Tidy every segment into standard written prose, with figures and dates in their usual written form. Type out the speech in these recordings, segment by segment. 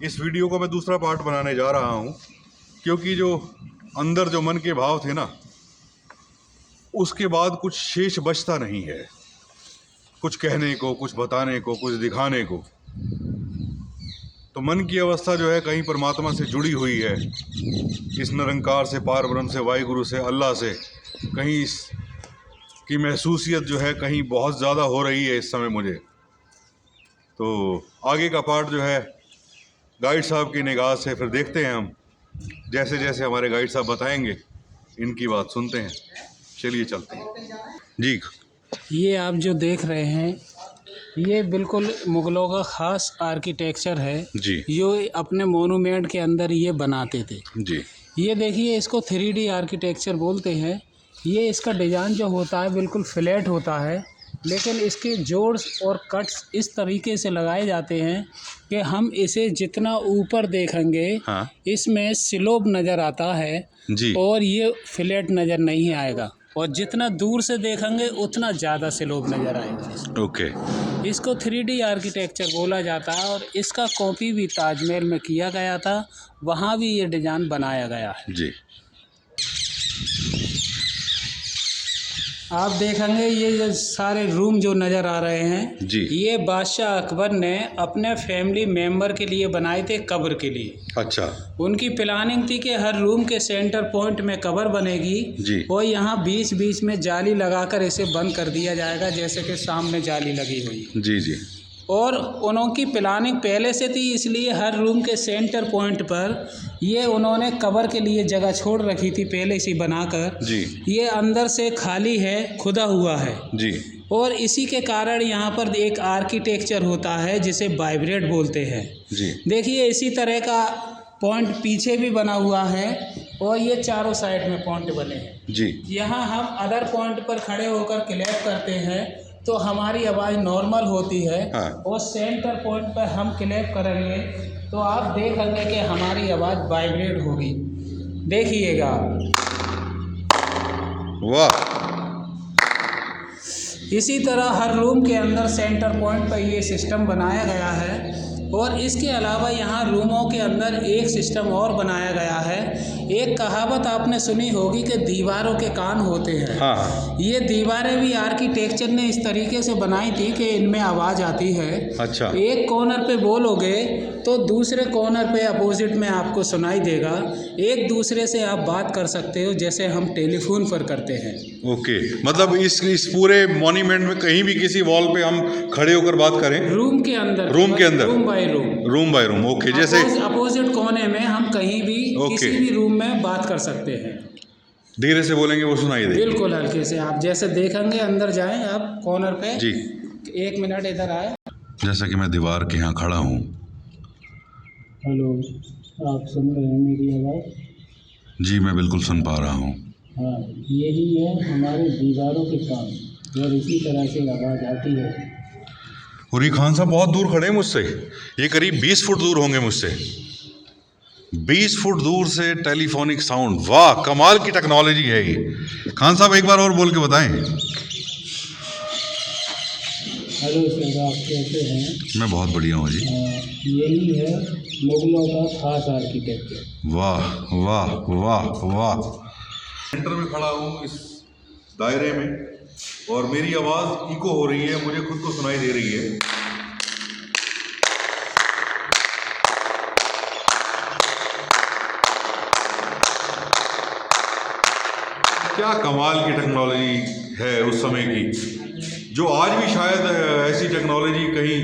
इस वीडियो को मैं दूसरा पार्ट बनाने जा रहा हूँ, क्योंकि जो अंदर जो मन के भाव थे ना, उसके बाद कुछ शेष बचता नहीं है, कुछ कहने को, कुछ बताने को, कुछ दिखाने को। तो मन की अवस्था जो है कहीं परमात्मा से जुड़ी हुई है, इस निरंकार से, पार ब्रह्म से, वाहिगुरु से, अल्लाह से। कहीं इस की महसूसियत जो है कहीं बहुत ज़्यादा हो रही है इस समय मुझे। तो आगे का पार्ट जो है गाइड साहब की निगाह से फिर देखते हैं हम, जैसे जैसे हमारे गाइड साहब बताएंगे इनकी बात सुनते हैं। चलिए चलते हैं जी। ये आप जो देख रहे हैं ये बिल्कुल मुग़लों का ख़ास आर्किटेक्चर है जी। ये अपने मोनूमेंट के अंदर ये बनाते थे जी। ये देखिए, इसको 3D आर्किटेक्चर बोलते हैं। ये इसका डिज़ाइन जो होता है बिल्कुल फ्लैट होता है, लेकिन इसके जोड़्स और कट्स इस तरीके से लगाए जाते हैं कि हम इसे जितना ऊपर देखेंगे हाँ। इसमें स्लोप नज़र आता है जी। और ये फ्लैट नज़र नहीं आएगा, और जितना दूर से देखेंगे उतना ज़्यादा स्लोप नज़र आएगा। ओके। इसको 3D आर्किटेक्चर बोला जाता है, और इसका कॉपी भी ताजमहल में किया गया था, वहाँ भी ये डिज़ाइन बनाया गया है। जी। आप देखेंगे ये जो सारे रूम जो नज़र आ रहे हैं जी। ये बादशाह अकबर ने अपने फैमिली मेंबर के लिए बनाए थे, कब्र के लिए। अच्छा। उनकी प्लानिंग थी कि हर रूम के सेंटर पॉइंट में कब्र बनेगी जी। और यहाँ बीच बीच में जाली लगाकर इसे बंद कर दिया जाएगा, जैसे कि सामने जाली लगी हुई है। जी। जी। और उनकी प्लानिंग पहले से थी, इसलिए हर रूम के सेंटर पॉइंट पर ये उन्होंने कब्र के लिए जगह छोड़ रखी थी पहले से बनाकर। जी। ये अंदर से खाली है, खुदा हुआ है जी। और इसी के कारण यहाँ पर एक आर्किटेक्चर होता है जिसे वाइब्रेट बोलते हैं। जी। देखिए, इसी तरह का पॉइंट पीछे भी बना हुआ है और ये चारों साइड में पॉइंट बने हैं। जी। यहाँ हम अदर पॉइंट पर खड़े होकर क्लैप करते हैं तो हमारी आवाज़ नॉर्मल होती है। हाँ। और सेंटर पॉइंट पर हम क्लैप करेंगे तो आप देखेंगे कि हमारी आवाज़ वाइब्रेट होगी। देखिएगा। वाह। इसी तरह हर रूम के अंदर सेंटर पॉइंट पर ये सिस्टम बनाया गया है, और इसके अलावा यहाँ रूमों के अंदर एक सिस्टम और बनाया गया है। एक कहावत आपने सुनी होगी कि दीवारों के कान होते हैं। हाँ। ये दीवारें भी आर्किटेक्चर ने इस तरीके से बनाई थी कि इनमें आवाज़ आती है। अच्छा। एक कॉर्नर पे बोलोगे तो दूसरे कॉर्नर पे अपोजिट में आपको सुनाई देगा। एक दूसरे से आप बात कर सकते हो जैसे हम टेलीफोन पर करते हैं। ओके। मतलब इस पूरे मॉन्यूमेंट में कहीं भी किसी वॉल पे हम खड़े होकर बात करें? रूम के अंदर। Room by room. ओके। जैसे अपोजिट कोने में हम कहीं भी किसी भी रूम में बात कर सकते हैं। धीरे से बोलेंगे वो सुनाई देगी? बिल्कुल हल्के से। आप जैसे देखेंगे, अंदर जाएं आप कॉर्नर पे। जी। 1 मिनट इधर आए। जैसा कि मैं दीवार के यहाँ खड़ा हूँ। हेलो, आप सुन रहे हैं मेरी आवाज़? जी, मैं बिल्कुल सुन पा रहा हूँ। हाँ, यही है हमारे दीवारों के काम, और इसी तरह से आवाज़ आती है। और ये खान साहब बहुत दूर खड़े हैं मुझसे, ये करीब 20 फुट दूर होंगे मुझसे। 20 फुट दूर से टेलीफोनिक साउंड। वाह, कमाल की टेक्नोलॉजी है ये। खान साहब एक बार और बोल के बताएं। हेलो सर, आप कैसे हैं? मैं बहुत बढ़िया हूँ जी। यही है मुगलों का खास आर्किटेक्चर। वाह वाह वाह वाह। सेंटर में खड़ा हूँ इस दायरे में, और मेरी आवाज़ इको हो रही है, मुझे खुद को सुनाई दे रही है। क्या कमाल की टेक्नोलॉजी है उस समय की, जो आज भी शायद ऐसी टेक्नोलॉजी कहीं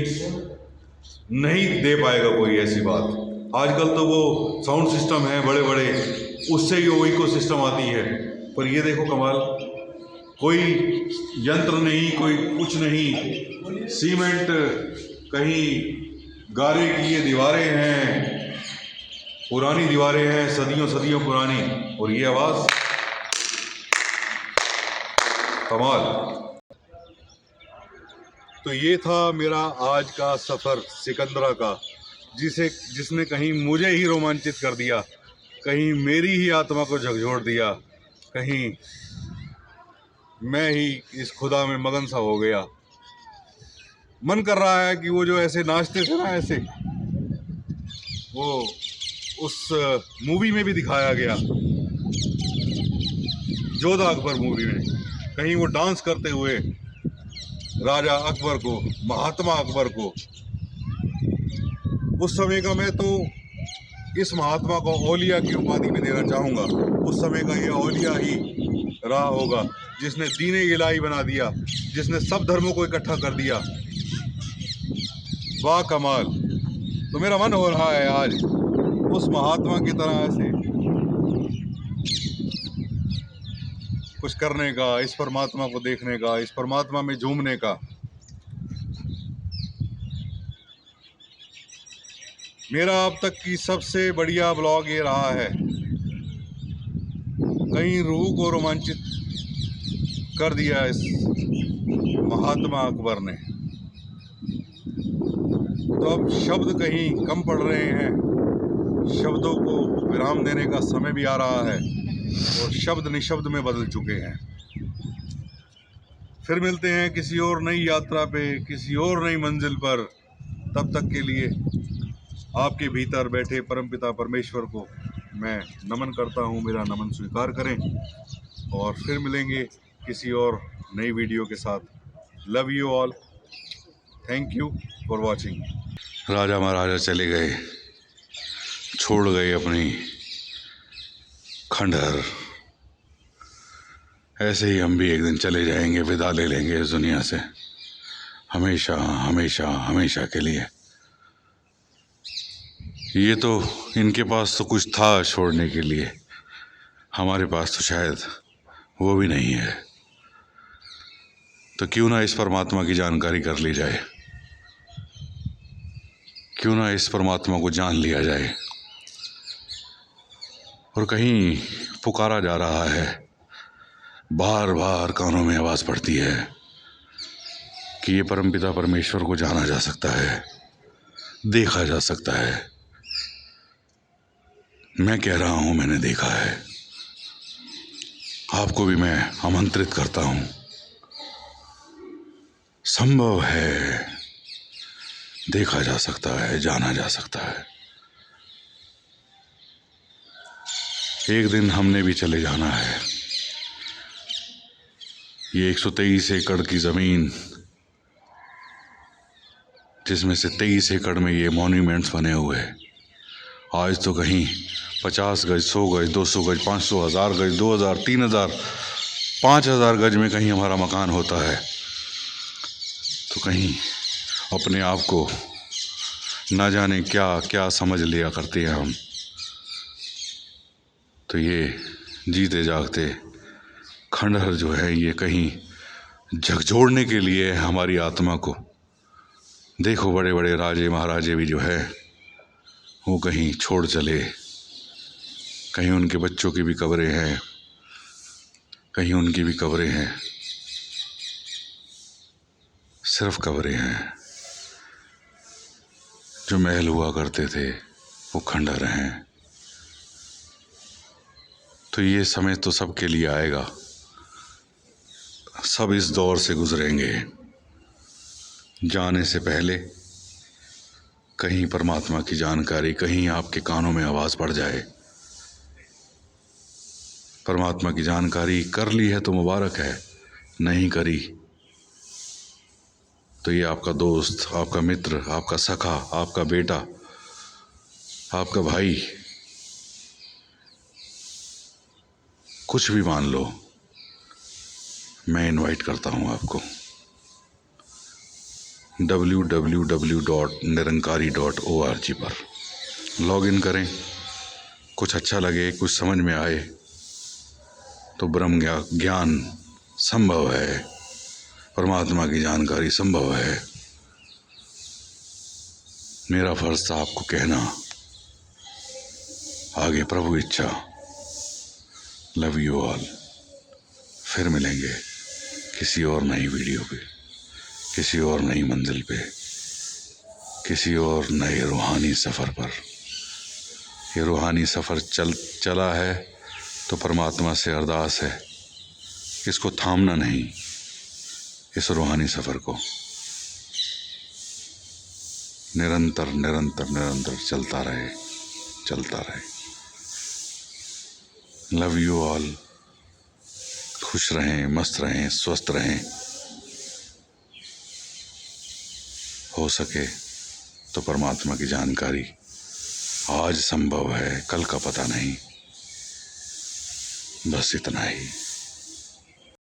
नहीं दे पाएगा कोई ऐसी बात। आजकल तो वो साउंड सिस्टम है बड़े बड़े, उससे ही वो इको सिस्टम आती है। पर ये देखो कमाल, कोई यंत्र नहीं, कोई कुछ नहीं, सीमेंट कहीं गारे की ये दीवारें हैं, पुरानी दीवारें हैं, सदियों सदियों पुरानी, और ये आवाज़ कमाल। तो ये था मेरा आज का सफ़र सिकंदरा का, जिसने कहीं मुझे ही रोमांचित कर दिया, कहीं मेरी ही आत्मा को झकझोर दिया, कहीं मैं ही इस खुदा में मगन सा हो गया। मन कर रहा है कि वो जो ऐसे नाचते थे ना, ऐसे वो उस मूवी में भी दिखाया गया, जोधा अकबर मूवी में, कहीं वो डांस करते हुए राजा अकबर को, महात्मा अकबर को। उस समय का मैं तो इस महात्मा को औलिया की उपाधि में देना चाहूँगा। उस समय का ये औलिया ही रहा होगा जिसने दीन इलाही बना दिया, जिसने सब धर्मों को इकट्ठा कर दिया। वाह कमाल। तो मेरा मन हो रहा है आज उस महात्मा की तरह ऐसे कुछ करने का, इस परमात्मा को देखने का, इस परमात्मा में झूमने का। मेरा अब तक की सबसे बढ़िया ब्लॉग ये रहा है। कहीं रूह को रोमांचित कर दिया इस महात्मा अकबर ने। तो अब शब्द कहीं कम पड़ रहे हैं, शब्दों को विराम देने का समय भी आ रहा है और शब्द निशब्द में बदल चुके हैं। फिर मिलते हैं किसी और नई यात्रा पे, किसी और नई मंजिल पर। तब तक के लिए आपके भीतर बैठे परमपिता परमेश्वर को मैं नमन करता हूँ, मेरा नमन स्वीकार करें और फिर मिलेंगे किसी और नई वीडियो के साथ। Love you all, thank you for watching. राजा महाराजा चले गए, छोड़ गए अपनी खंडहर। ऐसे ही हम भी एक दिन चले जाएंगे, विदा ले लेंगे इस दुनिया से, हमेशा हमेशा हमेशा के लिए। ये तो इनके पास तो कुछ था छोड़ने के लिए, हमारे पास तो शायद वो भी नहीं है। तो क्यों ना इस परमात्मा की जानकारी कर ली जाए, क्यों ना इस परमात्मा को जान लिया जाए। और कहीं पुकारा जा रहा है, बार बार कानों में आवाज़ पड़ती है कि ये परमपिता परमेश्वर को जाना जा सकता है, देखा जा सकता है। मैं कह रहा हूँ मैंने देखा है, आपको भी मैं आमंत्रित करता हूँ। संभव है, देखा जा सकता है, जाना जा सकता है। एक दिन हमने भी चले जाना है। ये 123 एकड़ की ज़मीन, जिसमें से 23 एकड़ में ये मॉन्यूमेंट्स बने हुए हैं, आज तो कहीं 50 गज, 100 गज, 200 गज, 500, 1000 गज, 2000, 3000, 5000 गज में कहीं हमारा मकान होता है। तो कहीं अपने आप को ना जाने क्या क्या समझ लिया करते हैं हम। तो ये जीते जागते खंडहर जो है, ये कहीं झकझोरने के लिए हमारी आत्मा को। देखो बड़े बड़े राजे महाराजे भी जो है वो कहीं छोड़ चले, कहीं उनके बच्चों की भी कब्रें हैं, कहीं उनकी भी कब्रें हैं, सिर्फ कब्रें हैं। जो महल हुआ करते थे वो खंडहर हैं। तो ये समय तो सबके लिए आएगा, सब इस दौर से गुजरेंगे। जाने से पहले कहीं परमात्मा की जानकारी, कहीं आपके कानों में आवाज़ पड़ जाए। परमात्मा की जानकारी कर ली है तो मुबारक है, नहीं करी तो ये आपका दोस्त, आपका मित्र, आपका सखा, आपका बेटा, आपका भाई, कुछ भी मान लो, मैं इनवाइट करता हूँ आपको www.nirankari.org पर लॉगिन करें। कुछ अच्छा लगे, कुछ समझ में आए तो ब्रह्म ज्ञान संभव है, परमात्मा की जानकारी संभव है। मेरा फर्ज था आपको कहना, आगे प्रभु इच्छा। Love you all. फिर मिलेंगे किसी और नई वीडियो पे, किसी और नई मंजिल पे, किसी और नए रूहानी सफ़र पर। ये रूहानी सफ़र चला है तो परमात्मा से अरदास है, इसको थामना नहीं, इस रूहानी सफ़र को। निरंतर निरंतर निरंतर चलता रहे, चलता रहे। Love you all. खुश रहें, मस्त रहें, स्वस्थ रहें। हो सके तो परमात्मा की जानकारी आज संभव है, कल का पता नहीं। बस इतना ही।